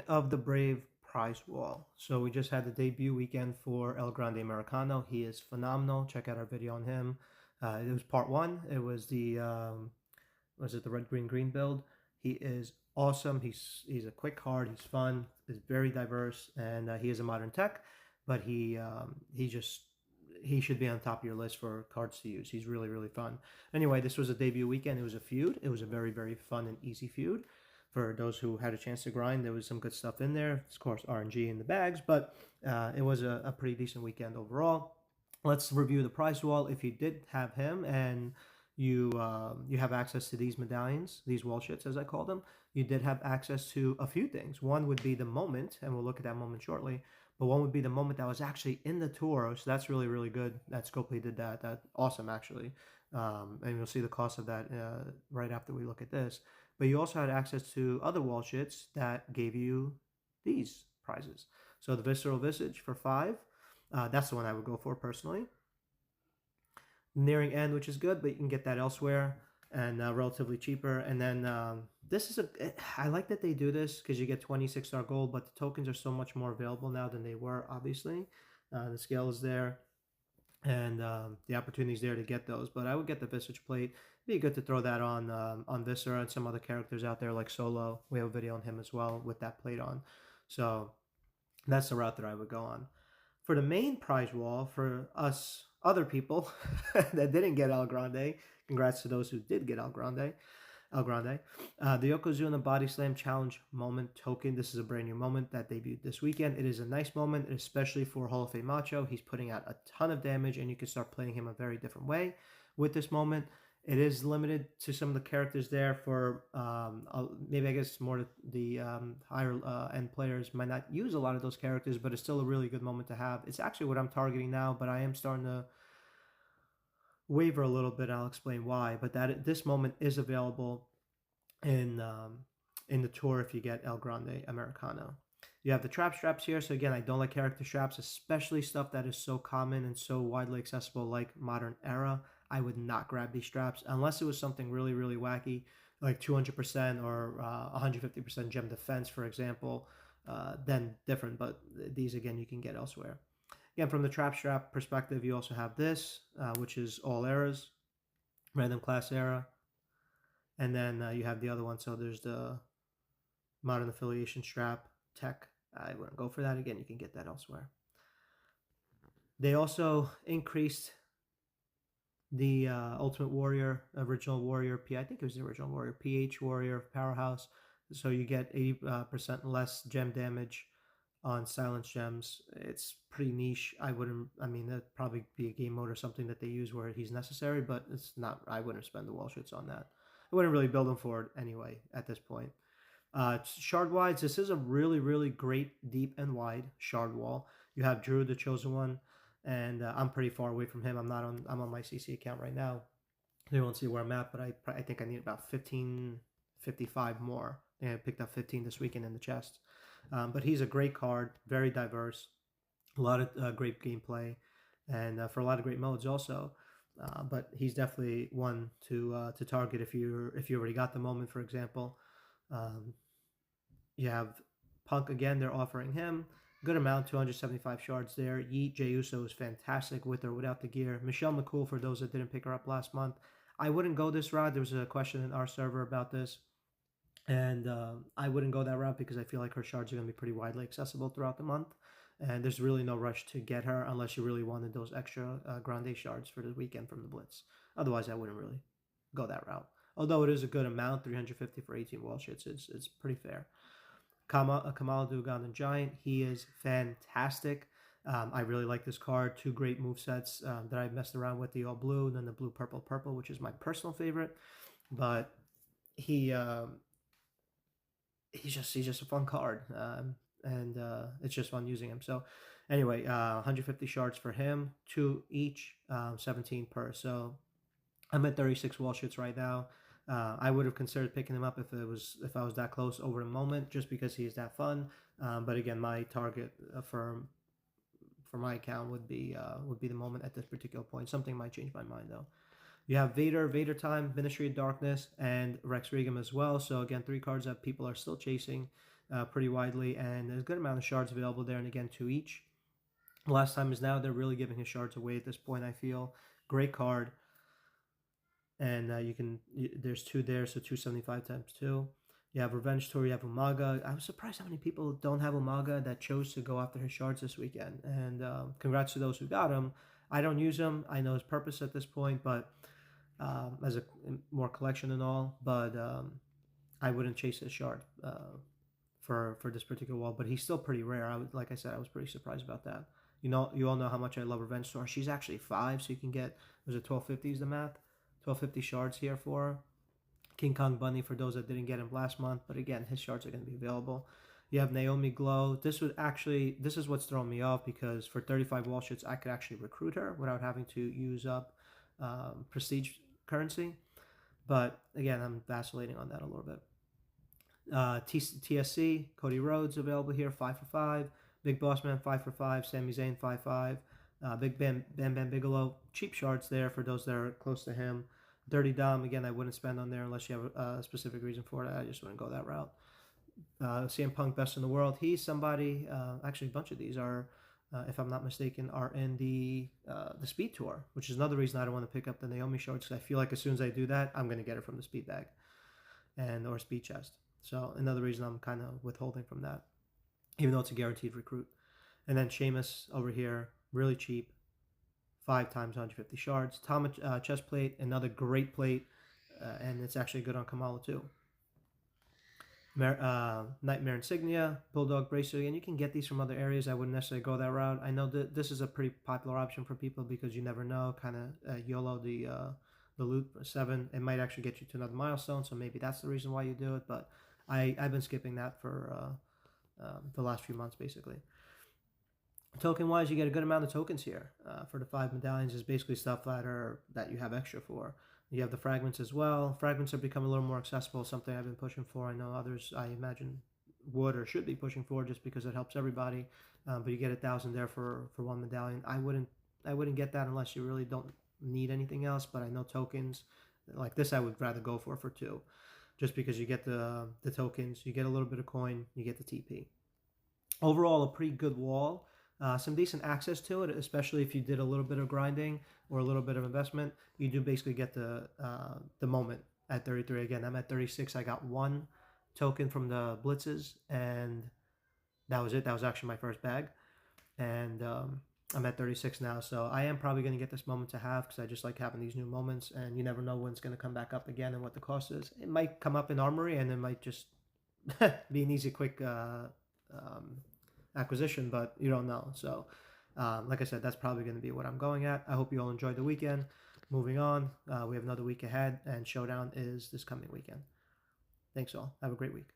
of the Brave prize wall. So we just had the debut weekend for El Grande Americano. He is phenomenal. Check out our video on him. It was part one. It was the was it the red green green build. He is awesome. He's a quick card. He's fun. He's very diverse, and he is a modern tech. But he should be on top of your list for cards to use. He's really fun. Anyway, this was a debut weekend. It was a feud. It was a very fun and easy feud. For those who had a chance to grind, there was some good stuff in there. Of course, RNG in the bags, but it was a pretty decent weekend overall. Let's review the prize wall. If you did have him and you have access to these medallions, these wall shits as I call them, you did have access to a few things. One would be the moment, and we'll look at that moment shortly. But one would be the moment that was actually in the tour, so that's really good that Scopely did that. That's awesome, actually. And you'll see the cost of that right after we look at this. But you also had access to other wall shits that gave you these prizes. So the Visceral Visage for 5, that's the one I would go for personally. Nearing End, which is good, but you can get that elsewhere and relatively cheaper. And then this is I like that they do this because you get 26-star gold, but the tokens are so much more available now than they were, obviously. The scale is there, and the opportunity is there to get those. But I would get the Visage plate. It'd be good to throw that on Viscera and some other characters out there like Solo. We have a video on him as well with that plate on. So that's the route that I would go on. For the main prize wall, for us other people that didn't get El Grande, congrats to those who did get El Grande. The Yokozuna Body Slam Challenge Moment Token. This is a brand new moment that debuted this weekend. It is a nice moment, especially for Hall of Fame Macho. He's putting out a ton of damage, and you can start playing him a very different way with this moment. It is limited to some of the characters there for maybe I guess more the higher end players might not use a lot of those characters, but it's still a really good moment to have. It's actually what I'm targeting now, but I am starting to waver a little bit. I'll explain why. But this moment is available in the tour if you get El Grande Americano. You have the trap straps here. So again, I don't like character straps, especially stuff that is so common and so widely accessible like Modern Era. I would not grab these straps unless it was something really wacky, like 200% or 150% gem defense, for example. Then different, but these again you can get elsewhere. Again, from the trap strap perspective, you also have this, which is all eras, random class era, and then you have the other one. So there's the modern affiliation strap tech. I wouldn't go for that. Again, you can get that elsewhere. They also increased the Ultimate Warrior, Original Warrior, I think it was the Original Warrior, PH Warrior Powerhouse. So you get 80% less gem damage on Silence Gems. It's pretty niche. I mean, that'd probably be a game mode or something that they use where he's necessary, but it's not, I wouldn't spend the wall shits on that. I wouldn't really build him for it anyway at this point. Shard wides, this is a really great deep and wide shard wall. You have Drew, the Chosen One, and I'm pretty far away from him. I'm on my CC account right now. You won't see where I'm at, but I think I need about 55 more. I picked up 15 this weekend in the chest. But he's a great card, very diverse, a lot of great gameplay, and for a lot of great modes also. But he's definitely one to target if you already got the moment, for example. You have Punk again. They're offering him good amount, 275 shards there. Yeet Jey Uso is fantastic with or without the gear. Michelle McCool, for those that didn't pick her up last month. I wouldn't go this route. There was a question in our server about this. And I wouldn't go that route because I feel like her shards are going to be pretty widely accessible throughout the month. And there's really no rush to get her unless you really wanted those extra Grande shards for the weekend from the Blitz. Otherwise, I wouldn't really go that route. Although it is a good amount, 350 for 18 wall shits. It's pretty fair. Kamala the Ugandan Giant, he is fantastic. I really like this card. 2 great movesets that I messed around with, the all blue and then the blue purple, which is my personal favorite. But he's just a fun card, and it's just fun using him. So anyway, 150 shards for him, 2 each, 17 per. So I'm at 36 wall shits right now. I would have considered picking him up if I was that close over the moment, just because he is that fun. But again, my target for my account would be the moment at this particular point. Something might change my mind though. You have Vader Time, Ministry of Darkness, and Rex Regum as well. So again, 3 cards that people are still chasing. pretty widely, and there's a good amount of shards available there, and again, 2 each. Last time is now. They're really giving his shards away at this point, I feel. Great card. And there's 2 there, so 275 times 2. You have Revenge Tour, you have Umaga. I was surprised how many people don't have Umaga that chose to go after his shards this weekend. And congrats to those who got him. I don't use him. I know his purpose at this point, but as a more collection and all. But I wouldn't chase his shard for this particular wall. But he's still pretty rare. Like I said, I was pretty surprised about that. You all know how much I love Revenge Tour. She's actually 5, so you can get, was it 1250 the math? 1250 shards here for her. King Kong Bunny for those that didn't get him last month, but again, his shards are going to be available. You have Naomi Glow. This is what's throwing me off, because for 35 wall shits, I could actually recruit her without having to use up prestige currency. But again, I'm vacillating on that a little bit. TSC, Cody Rhodes available here, 5 for 5. Big Boss Man, 5 for 5. Sami Zayn, 5-5. Big Bam Bigelow, cheap shards there for those that are close to him. Dirty Dom, again, I wouldn't spend on there unless you have a specific reason for it. I just wouldn't go that route. CM Punk, Best in the World. He's somebody, actually a bunch of these are, if I'm not mistaken, are in the Speed Tour, which is another reason I don't want to pick up the Naomi shards, because I feel like as soon as I do that, I'm going to get it from the Speed Bag or Speed Chest. So another reason I'm kind of withholding from that, even though it's a guaranteed recruit. And then Sheamus over here, really cheap. 5 times 150 shards. Tama chest plate, another great plate, and it's actually good on Kamala too. Nightmare Insignia, Bulldog Bracelet, and you can get these from other areas. I wouldn't necessarily go that route. I know that this is a pretty popular option for people because you never know, kind of YOLO the loot 7. It might actually get you to another milestone, so maybe that's the reason why you do it, but I've been skipping that for the last few months, basically. Token wise, you get a good amount of tokens here. For the 5 medallions is basically stuff that you have extra for. You have the fragments as well. Fragments have become a little more accessible, something I've been pushing for. I know others, I imagine, would or should be pushing for just because it helps everybody. But you get 1,000 there for 1 medallion. I wouldn't get that unless you really don't need anything else. But I know tokens like this I would rather go for 2, just because you get the tokens, you get a little bit of coin, you get the TP. Overall, a pretty good wall. Some decent access to it, especially if you did a little bit of grinding or a little bit of investment. You do basically get the moment at 33. Again, I'm at 36. I got 1 token from the blitzes, and that was it. That was actually my first bag, and I'm at 36 now. So I am probably going to get this moment to have, because I just like having these new moments, and you never know when it's going to come back up again and what the cost is. It might come up in Armory, and it might just be an easy, quick acquisition, but you don't know. So like I said, that's probably going to be what I'm going at. I hope you all enjoyed the weekend. Moving on, we have another week ahead, and Showdown is this coming weekend. Thanks all. Have a great week.